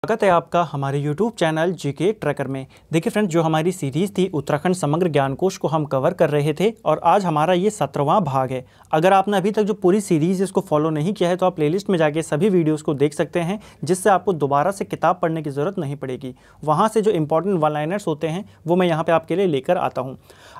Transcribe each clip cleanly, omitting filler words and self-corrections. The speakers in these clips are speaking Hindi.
स्वागत है आपका हमारे YouTube चैनल जीके ट्रैकर में। देखिए फ्रेंड्स, जो हमारी सीरीज़ थी उत्तराखंड समग्र ज्ञान कोश को हम कवर कर रहे थे और आज हमारा ये 17वां भाग है। अगर आपने अभी तक जो पूरी सीरीज़ इसको फॉलो नहीं किया है तो आप प्लेलिस्ट में जाके सभी वीडियोज़ को देख सकते हैं, जिससे आपको दोबारा से किताब पढ़ने की ज़रूरत नहीं पड़ेगी। वहाँ से जो इंपॉर्टेंट वन लाइनर्स होते हैं वो मैं यहाँ पर आपके लिए लेकर आता हूँ।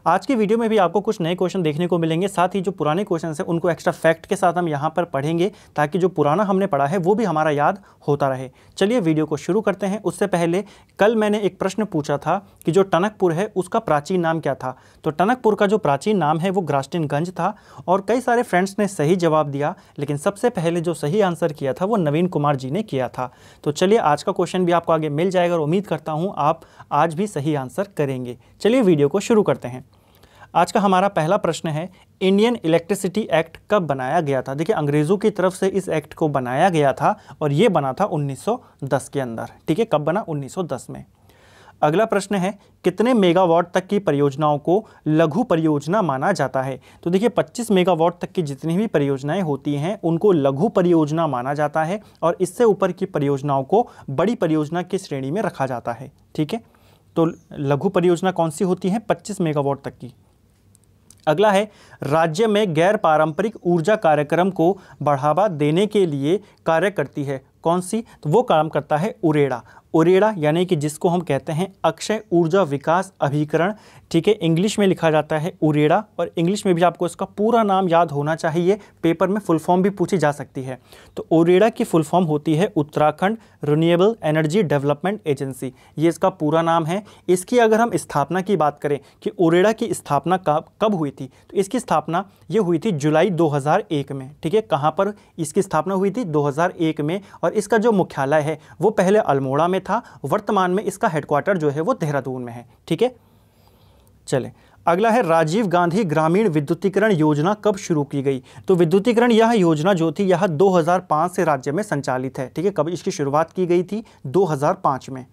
आज की वीडियो में भी आपको कुछ नए क्वेश्चन देखने को मिलेंगे, साथ ही जो पुराने क्वेश्चन हैं उनको एक्स्ट्रा फैक्ट के साथ हम यहाँ पर पढ़ेंगे, ताकि जो पुराना हमने पढ़ा है वो भी हमारा याद होता रहे। चलिए वीडियो को शुरू करते हैं। उससे पहले कल मैंने एक प्रश्न पूछा था कि जो टनकपुर है उसका प्राचीन नाम क्या था। तो टनकपुर का जो प्राचीन नाम है वो ग्रास्टिनगंज था और कई सारे फ्रेंड्स ने सही जवाब दिया, लेकिन सबसे पहले जो सही आंसर किया था वो नवीन कुमार जी ने किया था। तो चलिए आज का क्वेश्चन भी आपको आगे मिल जाएगा और उम्मीद करता हूँ आप आज भी सही आंसर करेंगे। चलिए वीडियो को शुरू करते हैं। आज का हमारा पहला प्रश्न है, इंडियन इलेक्ट्रिसिटी एक्ट कब बनाया गया था। देखिए अंग्रेज़ों की तरफ से इस एक्ट को बनाया गया था और ये बना था 1910 के अंदर। ठीक है, कब बना? 1910 में। अगला प्रश्न है, कितने मेगावाट तक की परियोजनाओं को लघु परियोजना माना जाता है। तो देखिए 25 मेगावाट तक की जितनी भी परियोजनाएं होती हैं उनको लघु परियोजना माना जाता है और इससे ऊपर की परियोजनाओं को बड़ी परियोजना की श्रेणी में रखा जाता है। ठीक है, तो लघु परियोजना कौन सी होती है? 25 मेगावाट तक की। अगला है, राज्य में गैर पारंपरिक ऊर्जा कार्यक्रम को बढ़ावा देने के लिए कार्य करती है कौन सी? तो वो काम करता है उरेडा। उरेडा यानी कि जिसको हम कहते हैं अक्षय ऊर्जा विकास अभिकरण। ठीक है, इंग्लिश में लिखा जाता है उरेडा और इंग्लिश में भी आपको इसका पूरा नाम याद होना चाहिए, पेपर में फुल फॉर्म भी पूछी जा सकती है। तो उरेडा की फुल फॉर्म होती है Uttarakhand renewable energy development agency, ये इसका पूरा नाम है। इसकी अगर हम स्थापना की बात करें कि उरेडा की स्थापना कब हुई थी, तो इसकी स्थापना ये हुई थी जुलाई 2001 में। ठीक है, कहाँ पर इसकी स्थापना हुई थी? 2001 में। और इसका जो मुख्यालय है वो पहले अल्मोड़ा में था, वर्तमान में इसका हेडक्वार्टर जो है वो देहरादून में है। ठीक है, चले अगला है, राजीव गांधी ग्रामीण विद्युतीकरण योजना कब शुरू की गई। तो विद्युतीकरण यह योजना जो थी यह 2005 से राज्य में संचालित है। ठीक है, कब इसकी शुरुआत की गई थी? 2005 में।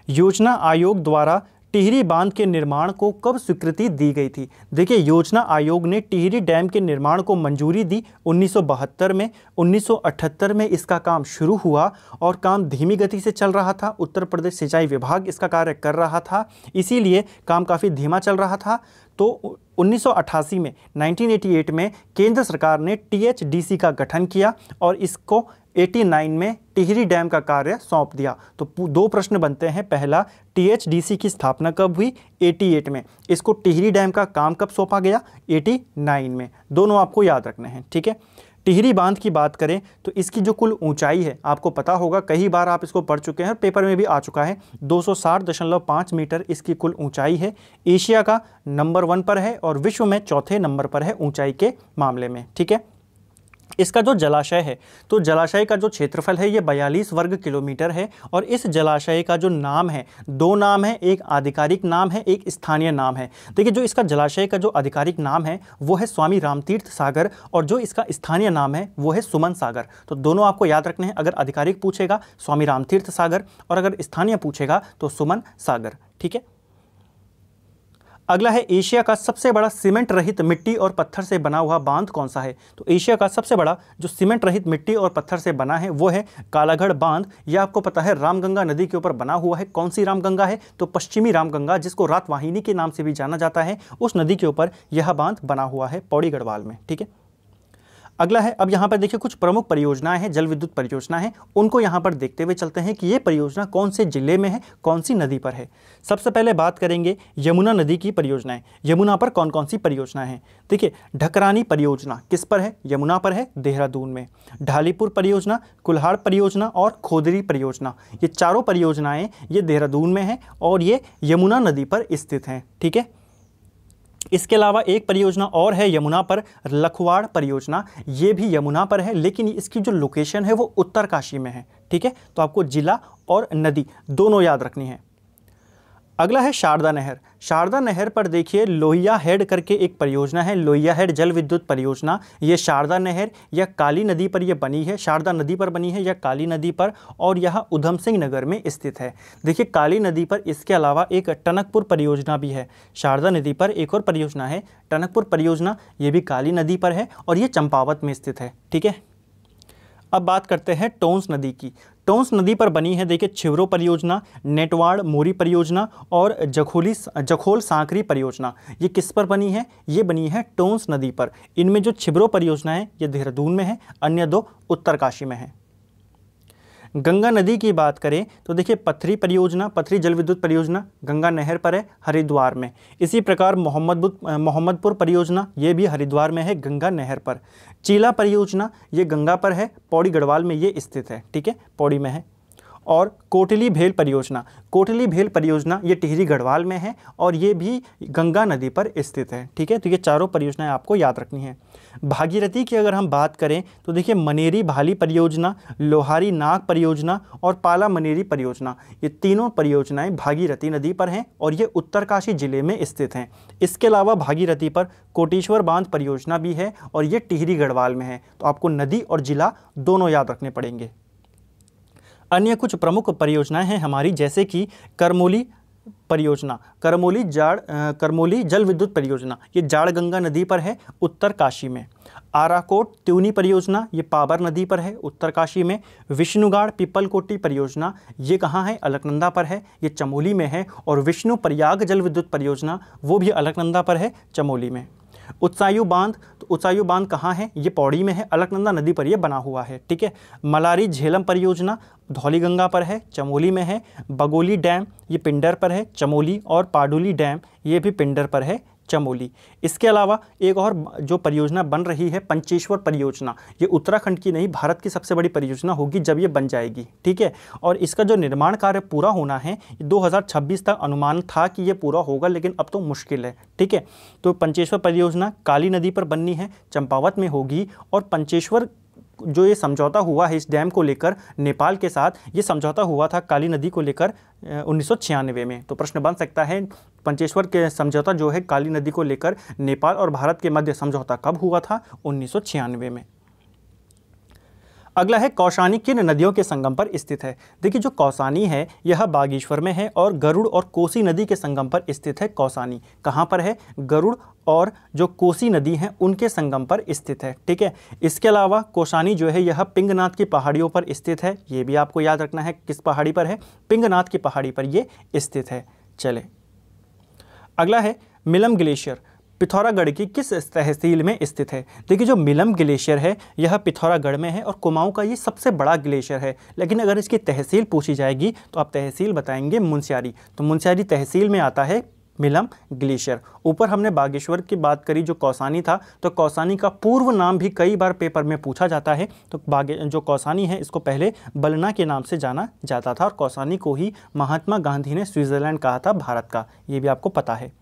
योजना आयोग द्वारा टिहरी बांध के निर्माण को कब स्वीकृति दी गई थी। देखिए योजना आयोग ने टिहरी डैम के निर्माण को मंजूरी दी 1972 में। 1978 में इसका काम शुरू हुआ और काम धीमी गति से चल रहा था। उत्तर प्रदेश सिंचाई विभाग इसका कार्य कर रहा था, इसीलिए काम काफ़ी धीमा चल रहा था। तो 1988 में 1988 में केंद्र सरकार ने THDC का गठन किया और इसको 89 में टिहरी डैम का कार्य सौंप दिया। तो दो प्रश्न बनते हैं। पहला, THDC की स्थापना कब हुई? 88 में। इसको टिहरी डैम का काम कब सौंपा गया? 89 में। दोनों आपको याद रखने हैं। ठीक है, टिहरी बांध की बात करें तो इसकी जो कुल ऊंचाई है आपको पता होगा, कई बार आप इसको पढ़ चुके हैं, पेपर में भी आ चुका है। 260.5 मीटर इसकी कुल ऊंचाई है। एशिया का नंबर 1 पर है और विश्व में चौथे नंबर पर है ऊंचाई के मामले में। ठीक है, इसका जो जलाशय है, तो जलाशय का जो क्षेत्रफल है ये 42 वर्ग किलोमीटर है और इस जलाशय का जो नाम है, दो नाम है, एक आधिकारिक नाम है, एक स्थानीय नाम है। देखिए जो इसका जलाशय का जो आधिकारिक नाम है वो है स्वामी रामतीर्थ सागर और जो इसका स्थानीय नाम है वो है सुमन सागर। तो दोनों आपको याद रखने हैं। अगर आधिकारिक पूछेगा स्वामी रामतीर्थ सागर और अगर स्थानीय पूछेगा तो सुमन सागर। ठीक है, अगला है, एशिया का सबसे बड़ा सीमेंट रहित मिट्टी और पत्थर से बना हुआ बांध कौन सा है। तो एशिया का सबसे बड़ा जो सीमेंट रहित मिट्टी और पत्थर से बना है वो है कालागढ़ बांध। यह आपको पता है रामगंगा नदी के ऊपर बना हुआ है। कौन सी रामगंगा है? तो पश्चिमी रामगंगा, जिसको रातवाहिनी के नाम से भी जाना जाता है, उस नदी के ऊपर यह बांध बना हुआ है पौड़ी गढ़वाल में। ठीक है, अगला है, अब यहाँ पर देखिए कुछ प्रमुख परियोजनाएं हैं, जल विद्युत परियोजना है, उनको यहाँ पर देखते हुए चलते हैं कि ये परियोजना कौन से जिले में है, कौन सी नदी पर है। सबसे पहले बात करेंगे यमुना नदी की परियोजनाएं। यमुना पर कौन कौन सी परियोजनाएं हैं? देखिए ढकरानी परियोजना किस पर है? यमुना पर है, देहरादून में। ढालीपुर परियोजना, कुल्हाड़ परियोजना और खोदरी परियोजना, ये चारों परियोजनाएं ये देहरादून में हैं और ये यमुना नदी पर स्थित हैं। ठीक है, इसके अलावा एक परियोजना और है यमुना पर, लखवाड़ परियोजना, ये भी यमुना पर है, लेकिन इसकी जो लोकेशन है वो उत्तरकाशी में है। ठीक है, तो आपको जिला और नदी दोनों याद रखनी है। अगला है शारदा नहर। शारदा नहर पर देखिए लोहिया हेड करके एक परियोजना है, लोहिया हेड जल विद्युत परियोजना। ये शारदा नहर या काली नदी पर ये बनी है, शारदा नदी पर बनी है या काली नदी पर, और यह उधम सिंह नगर में स्थित है। देखिए काली नदी पर इसके अलावा एक टनकपुर परियोजना भी है। शारदा नदी पर एक और परियोजना है टनकपुर परियोजना, ये भी काली नदी पर है और ये चंपावत में स्थित है। ठीक है, अब बात करते हैं टोंस नदी की। टोंस नदी पर बनी है देखिए छिबरो परियोजना, नेटवाड़ मोरी परियोजना और जखोल सांकरी परियोजना। ये किस पर बनी है? ये बनी है टोंस नदी पर। इनमें जो छिबरो परियोजना है ये देहरादून में है, अन्य दो उत्तरकाशी में है। गंगा नदी की बात करें तो देखिए पथरी परियोजना, पथरी जल विद्युत परियोजना गंगा नहर पर है, हरिद्वार में। इसी प्रकार मोहम्मदपुर परियोजना ये भी हरिद्वार में है, गंगा नहर पर। चीला परियोजना ये गंगा पर है, पौड़ी गढ़वाल में ये स्थित है, ठीक है, पौड़ी में है। और कोटली भेल परियोजना ये टिहरी गढ़वाल में है और ये भी गंगा नदी पर स्थित है, ठीक है। तो ये चारों परियोजनाएं आपको याद रखनी है। भागीरथी की अगर हम बात करें तो देखिए मनेरी भाली परियोजना, लोहारी नाग परियोजना और पाला मनेरी परियोजना, ये तीनों परियोजनाएं भागीरथी नदी पर हैं और ये उत्तरकाशी जिले में स्थित हैं। इसके अलावा भागीरथी पर कोटेश्वर बांध परियोजना भी है और ये टिहरी गढ़वाल में है। तो आपको नदी और जिला दोनों याद रखने पड़ेंगे। अन्य कुछ प्रमुख परियोजनाएं हैं हमारी, जैसे कि करमोली परियोजना, करमोली जल विद्युत परियोजना, ये जाड़ गंगा नदी पर है, उत्तरकाशी में। आराकोट त्यूनी परियोजना ये पाबर नदी पर है, उत्तरकाशी में। विष्णुगाड़ पीपलकोटी परियोजना ये कहाँ है? अलकनंदा पर है, ये चमोली में है। और विष्णु प्रयाग जल विद्युत परियोजना वो भी अलकनंदा पर है, चमोली में। उत्सायु बांध, तो उत्सायु बांध कहाँ है? ये पौड़ी में है, अलकनंदा नदी पर ये बना हुआ है, ठीक है। मलारी झेलम परियोजना धौलीगंगा पर है, चमोली में है। बगोली डैम ये पिंडर पर है, चमोली। और पाडुली डैम ये भी पिंडर पर है, चमोली। इसके अलावा एक और जो परियोजना बन रही है पंचेश्वर परियोजना, ये उत्तराखंड की नहीं भारत की सबसे बड़ी परियोजना होगी जब ये बन जाएगी, ठीक है। और इसका जो निर्माण कार्य पूरा होना है 2026 तक अनुमान था कि ये पूरा होगा, लेकिन अब तो मुश्किल है, ठीक है। तो पंचेश्वर परियोजना काली नदी पर बननी है, चंपावत में होगी। और पंचेश्वर जो ये समझौता हुआ है इस डैम को लेकर नेपाल के साथ, ये समझौता हुआ था काली नदी को लेकर 1996 में। तो प्रश्न बन सकता है पंचेश्वर के समझौता जो है काली नदी को लेकर नेपाल और भारत के मध्य समझौता कब हुआ था? 1996 में। अगला है कौसानी किन नदियों के संगम पर स्थित है? देखिए जो कौसानी है यह बागेश्वर में है और गरुड़ और कोसी नदी के संगम पर स्थित है कौसानी। कहाँ पर है? गरुड़ और जो कोसी नदी है उनके संगम पर स्थित है, ठीक है। इसके अलावा कौसानी जो है यह पिंगनाथ की पहाड़ियों पर स्थित है, ये भी आपको याद रखना है। किस पहाड़ी पर है? पिंगनाथ की पहाड़ी पर ये स्थित है। चले अगला है मिलम ग्लेशियर, पिथौरागढ़ की किस तहसील में स्थित है? देखिए जो मिलम ग्लेशियर है यह पिथौरागढ़ में है और कुमाऊं का ये सबसे बड़ा ग्लेशियर है। लेकिन अगर इसकी तहसील पूछी जाएगी तो आप तहसील बताएंगे मुनस्यारी। तो मुनस्यारी तहसील में आता है मिलम ग्लेशियर। ऊपर हमने बागेश्वर की बात करी जो कौसानी था, तो कौसानी का पूर्व नाम भी कई बार पेपर में पूछा जाता है। तो जो कौसानी है इसको पहले बलना के नाम से जाना जाता था और कौसानी को ही महात्मा गांधी ने स्विट्जरलैंड कहा था भारत का, ये भी आपको पता है।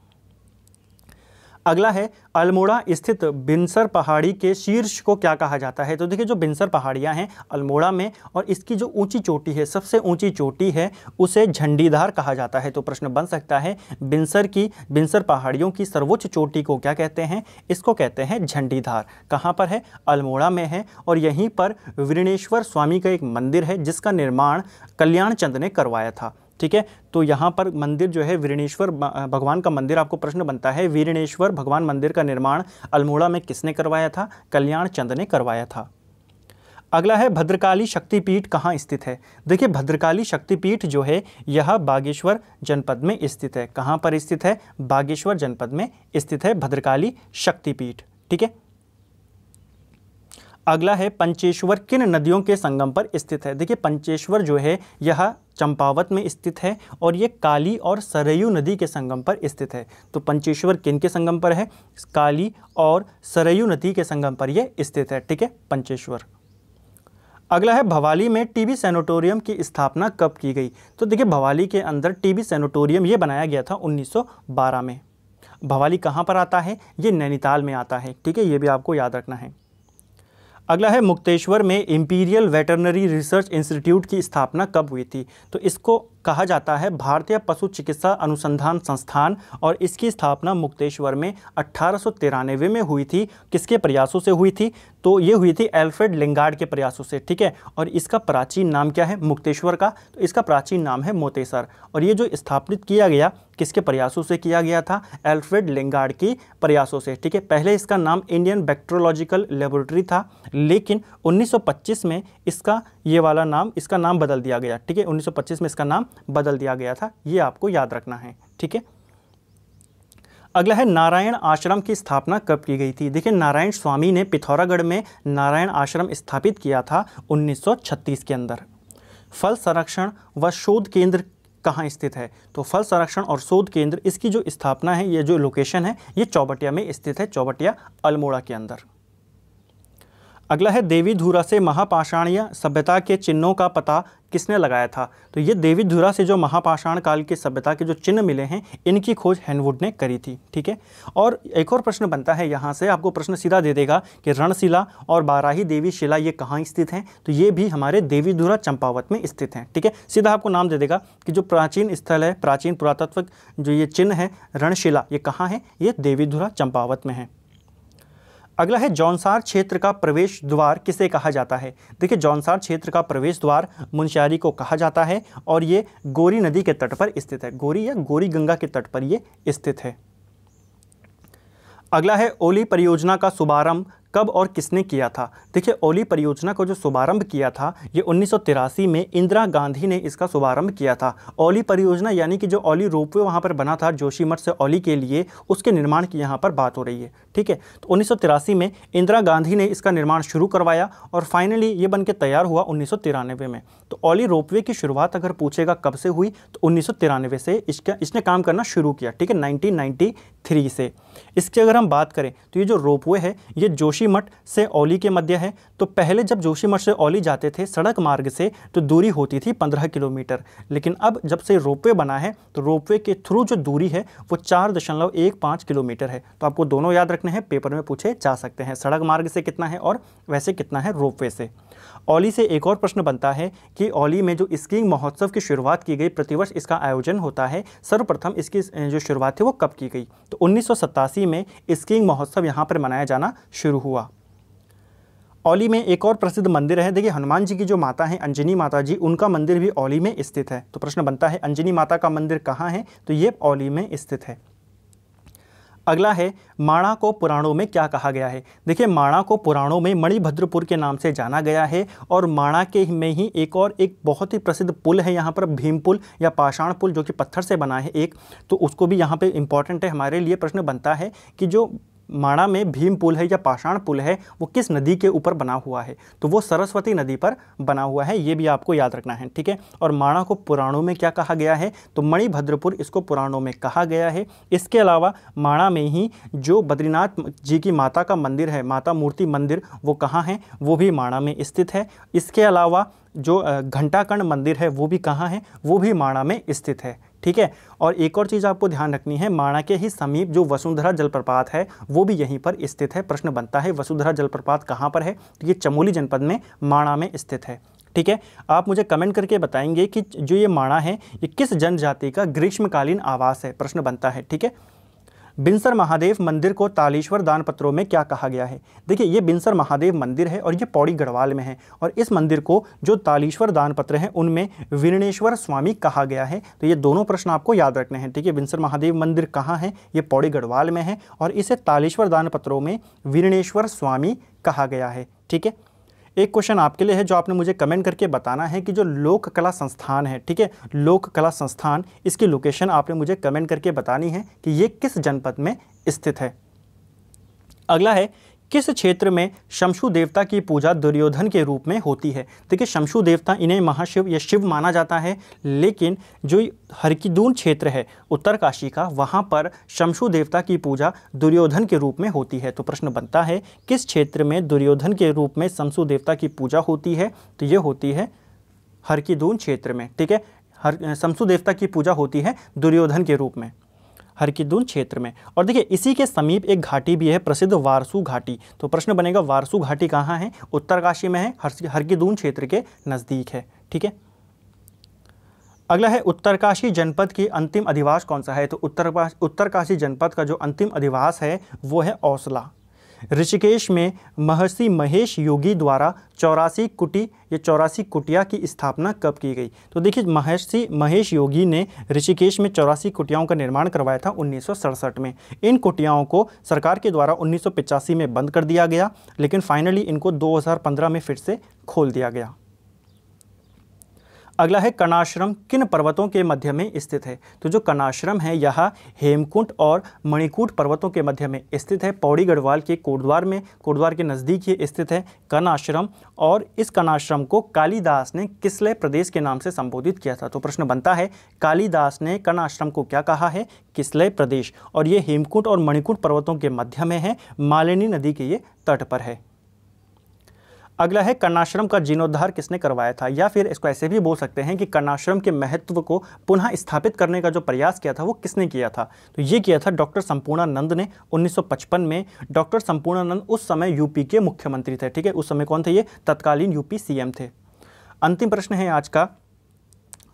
अगला है अल्मोड़ा स्थित बिनसर पहाड़ी के शीर्ष को क्या कहा जाता है? तो देखिए जो बिनसर पहाड़ियां हैं अल्मोड़ा में और इसकी जो ऊंची चोटी है, सबसे ऊंची चोटी है, उसे झंडीधार कहा जाता है। तो प्रश्न बन सकता है बिनसर पहाड़ियों की सर्वोच्च चोटी को क्या कहते हैं? इसको कहते हैं झंडीधार। कहाँ पर है? अल्मोड़ा में है। और यहीं पर वीरणेश्वर स्वामी का एक मंदिर है जिसका निर्माण कल्याण चंद ने करवाया था, ठीक है। तो यहाँ पर मंदिर जो है वीरणेश्वर भगवान का मंदिर, आपको प्रश्न बनता है वीरणेश्वर भगवान मंदिर का निर्माण अल्मोड़ा में किसने करवाया था? कल्याण चंद ने करवाया था। अगला है भद्रकाली शक्तिपीठ कहाँ स्थित है? देखिए भद्रकाली शक्तिपीठ जो है यह बागेश्वर जनपद में स्थित है। कहाँ पर स्थित है? बागेश्वर जनपद में स्थित है भद्रकाली शक्तिपीठ, ठीक है। अगला है पंचेश्वर किन नदियों के संगम पर स्थित है? देखिए पंचेश्वर जो है यह चंपावत में स्थित है और ये काली और सरयू नदी के संगम पर स्थित है। तो पंचेश्वर किन के संगम पर है? काली और सरयू नदी के संगम पर ये स्थित है, ठीक है, पंचेश्वर। अगला है भवाली में टीबी सैनिटोरियम की स्थापना कब की गई? तो देखिए भवाली के अंदर टीबी सैनिटोरियम ये बनाया गया था 1912 में। भवाली कहाँ पर आता है? ये नैनीताल में आता है, ठीक है, ये भी आपको याद रखना है। अगला है मुक्तेश्वर में इंपीरियल वेटरनरी रिसर्च इंस्टीट्यूट की स्थापना कब हुई थी? तो इसको कहा जाता है भारतीय पशु चिकित्सा अनुसंधान संस्थान, और इसकी स्थापना मुक्तेश्वर में 1893 में हुई थी। किसके प्रयासों से हुई थी? तो ये हुई थी एल्फ्रेड लिंगार्ड के प्रयासों से, ठीक है। और इसका प्राचीन नाम क्या है मुक्तेश्वर का? तो इसका प्राचीन नाम है मोतेसर। और ये जो स्थापित किया गया किसके प्रयासों से किया गया था? एल्फ्रेड लिंगार्ड की प्रयासों से, ठीक है। पहले इसका नाम इंडियन बैक्टीरियोलॉजिकल लेबोरेटरी था, लेकिन 1925 में इसका नाम बदल दिया गया, ठीक है। 1925 में इसका नाम बदल दिया गया था, ये आपको याद रखना है, ठीक है। अगला है नारायण आश्रम की स्थापना कब की गई थी? देखिए, नारायण स्वामी ने पिथौरागढ़ में नारायण आश्रम स्थापित किया था 1936 के अंदर। फल संरक्षण व शोध केंद्र कहाँ स्थित है? तो फल संरक्षण और शोध केंद्र, इसकी जो स्थापना है, ये जो लोकेशन है, ये चौबटिया में स्थित है, चौबटिया अल्मोड़ा के अंदर। अगला है देवीधुरा से महापाषाणीय सभ्यता के चिन्हों का पता किसने लगाया था? तो ये देवीधुरा से जो महापाषाण काल की सभ्यता के जो चिन्ह मिले हैं, इनकी खोज हेनवुड ने करी थी, ठीक है। और एक और प्रश्न बनता है यहाँ से, आपको प्रश्न सीधा दे देगा कि रणशिला और बाराही देवी शिला ये कहाँ स्थित हैं? तो ये भी हमारे देवीधुरा चंपावत में स्थित हैं, ठीक है। सीधा आपको नाम दे देगा कि जो प्राचीन स्थल है, प्राचीन पुरातत्व जो ये चिन्ह है रणशिला, ये कहाँ है? ये देवीधुरा चंपावत में है। अगला है जौनसार क्षेत्र का प्रवेश द्वार किसे कहा जाता है? देखिए, जौनसार क्षेत्र का प्रवेश द्वार मुंशियारी को कहा जाता है, और ये गोरी नदी के तट पर स्थित है, गोरी या गोरी गंगा के तट पर ये स्थित है। अगला है ओली परियोजना का शुभारंभ कब और किसने किया था? देखिए, ओली परियोजना को जो शुभारंभ किया था, ये 1983 में इंदिरा गांधी ने इसका शुभारंभ किया था। ओली परियोजना यानी कि जो ओली रोपवे वहाँ पर बना था जोशीमठ से ओली के लिए, उसके निर्माण की यहाँ पर बात हो रही है, ठीक है। तो 1983 में इंदिरा गांधी ने इसका निर्माण शुरू करवाया, और फाइनली ये बन के तैयार हुआ 1993 में। तो ओली रोपवे की शुरुआत अगर पूछेगा कब से हुई, तो 1993 से इसने काम करना शुरू किया, ठीक है, 1993 से। इसकी अगर हम बात करें तो ये जो रोपवे है, ये जोशीमठ से ओली के मध्य है। तो पहले जब जोशीमठ से ओली जाते थे सड़क मार्ग से, तो दूरी होती थी 15 किलोमीटर, लेकिन अब जब से रोपवे बना है, तो रोपवे के थ्रू जो दूरी है वो 4.15 किलोमीटर है। तो आपको दोनों याद रखने हैं, पेपर में पूछे जा सकते हैं, सड़क मार्ग से कितना है और वैसे कितना है रोपवे से। ओली से एक और प्रश्न बनता है कि ओली में जो स्कीइंग महोत्सव की शुरुआत की गई, प्रतिवर्ष इसका आयोजन होता है, सर्वप्रथम इसकी जो शुरुआत थी वो कब की गई? तो 1987 में स्कीइंग महोत्सव यहाँ पर मनाया जाना शुरू हुआ। ओली में एक और प्रसिद्ध मंदिर है, देखिए हनुमान जी की जो माता है अंजनी माता जी, उनका मंदिर भी ओली में स्थित है। तो प्रश्न बनता है अंजनी माता का मंदिर कहाँ है? तो ये ओली में स्थित है। अगला है माणा को पुराणों में क्या कहा गया है? देखिए, माणा को पुराणों में मणिभद्रपुर के नाम से जाना गया है, और माणा के में ही एक बहुत ही प्रसिद्ध पुल है यहाँ पर, भीम पुल या पाषाण पुल, जो कि पत्थर से बना है एक, तो उसको भी यहाँ पे इंपॉर्टेंट है हमारे लिए। प्रश्न बनता है कि जो माणा में भीम पुल है या पाषाण पुल है, वो किस नदी के ऊपर बना हुआ है? तो वो सरस्वती नदी पर बना हुआ है, ये भी आपको याद रखना है, ठीक है। और माणा को पुराणों में क्या कहा गया है? तो मणिभद्रपुर इसको पुराणों में कहा गया है। इसके अलावा माणा में ही जो बद्रीनाथ जी की माता का मंदिर है, माता मूर्ति मंदिर, वो कहाँ है? वो भी माणा में स्थित है। इसके अलावा जो घंटाकर्ण मंदिर है वो भी कहाँ है? वो भी माणा में स्थित है, ठीक है। और एक और चीज़ आपको ध्यान रखनी है, माणा के ही समीप जो वसुंधरा जलप्रपात है वो भी यहीं पर स्थित है। प्रश्न बनता है वसुंधरा जलप्रपात कहाँ पर है? तो ये चमोली जनपद में माणा में स्थित है, ठीक है। आप मुझे कमेंट करके बताएंगे कि जो ये माणा है ये किस जनजाति का ग्रीष्मकालीन आवास है? प्रश्न बनता है, ठीक है। बिनसर महादेव मंदिर को तालेश्वर दानपत्रों में क्या कहा गया है? देखिए, ये बिनसर महादेव मंदिर है और ये पौड़ी गढ़वाल में है, और इस मंदिर को जो तालेश्वर दानपत्र हैं उनमें वीरणेश्वर स्वामी कहा गया है। तो ये दोनों प्रश्न आपको याद रखने हैं, ठीक है। बिनसर महादेव मंदिर कहाँ है? ये पौड़ी गढ़वाल में है, और इसे तालेश्वर दानपत्रों में वीरणेश्वर स्वामी कहा गया है, ठीक है। एक क्वेश्चन आपके लिए है जो आपने मुझे कमेंट करके बताना है कि जो लोक कला संस्थान है, ठीक है, लोक कला संस्थान, इसकी लोकेशन आपने मुझे कमेंट करके बतानी है कि ये किस जनपद में स्थित है। अगला है किस क्षेत्र में शमशु देवता की पूजा दुर्योधन के रूप में होती है? देखिए, शमशु देवता इन्हें महाशिव या शिव माना जाता है, लेकिन जो हरकीदून क्षेत्र है उत्तरकाशी का, वहाँ पर शमशु देवता की पूजा दुर्योधन के रूप में होती है। तो प्रश्न बनता है किस क्षेत्र में दुर्योधन के रूप में शमशु देवता की पूजा होती है? तो ये होती है हरकीदून क्षेत्र में, ठीक है। शमशु देवता की पूजा होती है दुर्योधन के रूप में हरकीदून क्षेत्र में। और देखिए, इसी के समीप एक घाटी भी है प्रसिद्ध वारसू घाटी। तो प्रश्न बनेगा वारसू घाटी कहाँ है? उत्तरकाशी में है, हरकीदून क्षेत्र के नज़दीक है, ठीक है। अगला है उत्तरकाशी जनपद की अंतिम अधिवास कौन सा है? तो उत्तरकाशी जनपद का जो अंतिम अधिवास है वो है औसला। ऋषिकेश में महर्षि महेश योगी द्वारा 84 कुटी या 84 कुटिया की स्थापना कब की गई? तो देखिए, महर्षि महेश योगी ने ऋषिकेश में 84 कुटियाओं का निर्माण करवाया था 1967 में। इन कुटियाओं को सरकार के द्वारा 1985 में बंद कर दिया गया, लेकिन फाइनली इनको 2015 में फिर से खोल दिया गया। अगला है कर्णाश्रम किन पर्वतों के मध्य में स्थित है? तो जो कर्णाश्रम है यह हेमकुंड और मणिकूट पर्वतों के मध्य में स्थित है। पौड़ी गढ़वाल के कोटद्वार के नज़दीक ही स्थित है कर्णाश्रम। और इस कर्णाश्रम को कालिदास ने किसलय प्रदेश के नाम से संबोधित किया था? तो प्रश्न बनता है, कालिदास ने कर्णाश्रम को क्या कहा है? किसलय प्रदेश। और ये हेमकुंड और मणिकूट पर्वतों के मध्य में है, मालिनी नदी के ये तट पर है। अगला है कर्णाश्रम का जीर्णोद्धार किसने करवाया था? या फिर इसको ऐसे भी बोल सकते हैं कि कर्णाश्रम के महत्व को पुनः स्थापित करने का जो प्रयास किया था वो किसने किया था? तो ये किया था डॉक्टर संपूर्णानंद ने 1955 में। डॉक्टर संपूर्णानंद उस समय यूपी के मुख्यमंत्री थे। ठीक है, उस समय कौन थे ये? तत्कालीन यूपी सीएम थे। अंतिम प्रश्न है आज का,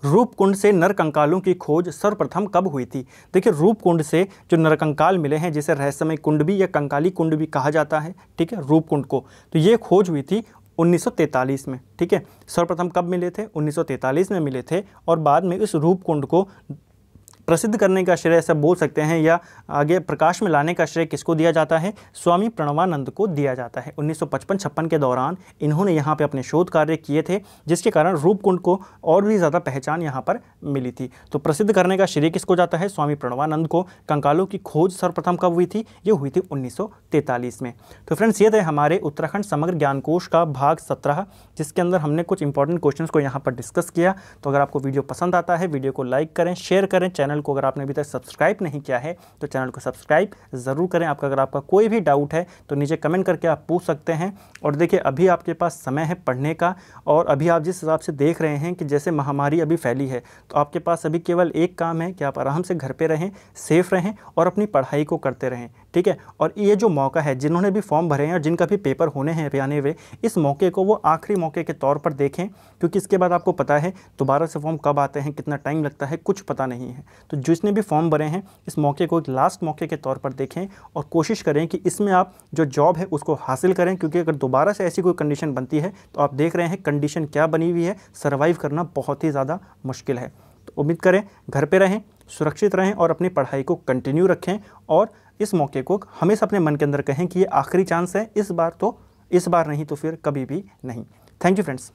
रूपकुंड से नरकंकालों की खोज सर्वप्रथम कब हुई थी? देखिए, रूपकुंड से जो नरकंकाल मिले हैं, जिसे रहस्यमय कुंड भी या कंकाली कुंड भी कहा जाता है, ठीक है, रूपकुंड को, तो ये खोज हुई थी 1943 में। ठीक है, सर्वप्रथम कब मिले थे? 1943 में मिले थे। और बाद में इस रूपकुंड को प्रसिद्ध करने का श्रेय सब बोल सकते हैं या आगे प्रकाश में लाने का श्रेय किसको दिया जाता है? स्वामी प्रणवानंद को दिया जाता है। 1955-56 के दौरान इन्होंने यहाँ पे अपने शोध कार्य किए थे, जिसके कारण रूपकुंड को और भी ज़्यादा पहचान यहाँ पर मिली थी। तो प्रसिद्ध करने का श्रेय किसको जाता है? स्वामी प्रणवानंद को। कंकालों की खोज सर्वप्रथम कब हुई थी? ये हुई थी 1943 में। तो फ्रेंड्स, ये थे हमारे उत्तराखंड समग्र ज्ञानकोश का भाग 17, जिसके अंदर हमने कुछ इंपॉर्टेंट क्वेश्चन को यहाँ पर डिस्कस किया। तो अगर आपको वीडियो पसंद आता है, वीडियो को लाइक करें, शेयर करें। चैनल को अगर आपने अभी तक सब्सक्राइब नहीं किया है तो चैनल को सब्सक्राइब ज़रूर करें। अगर आपका कोई भी डाउट है तो नीचे कमेंट करके आप पूछ सकते हैं। और देखिए, अभी आपके पास समय है पढ़ने का, और अभी आप जिस हिसाब से देख रहे हैं कि जैसे महामारी अभी फैली है, तो आपके पास अभी केवल एक काम है कि आप आराम से घर पे रहें, सेफ रहें और अपनी पढ़ाई को करते रहें। ठीक है, और ये जो मौका है, जिन्होंने भी फॉर्म भरे हैं और जिनका भी पेपर होने हैं आने हुए, इस मौके को वो आखिरी मौके के तौर पर देखें, क्योंकि इसके बाद आपको पता है दोबारा से फॉर्म कब आते हैं, कितना टाइम लगता है, कुछ पता नहीं है। तो जिसने भी फॉर्म भरे हैं, इस मौके को एक लास्ट मौके के तौर पर देखें और कोशिश करें कि इसमें आप जो जॉब है उसको हासिल करें, क्योंकि अगर दोबारा से ऐसी कोई कंडीशन बनती है तो आप देख रहे हैं कंडीशन क्या बनी हुई है, सर्वाइव करना बहुत ही ज़्यादा मुश्किल है। तो उम्मीद करें घर पे रहें, सुरक्षित रहें और अपनी पढ़ाई को कंटिन्यू रखें। और इस मौके को हमेशा अपने मन के अंदर कहें कि ये आखिरी चांस है, इस बार नहीं तो फिर कभी भी नहीं। Thank you friends.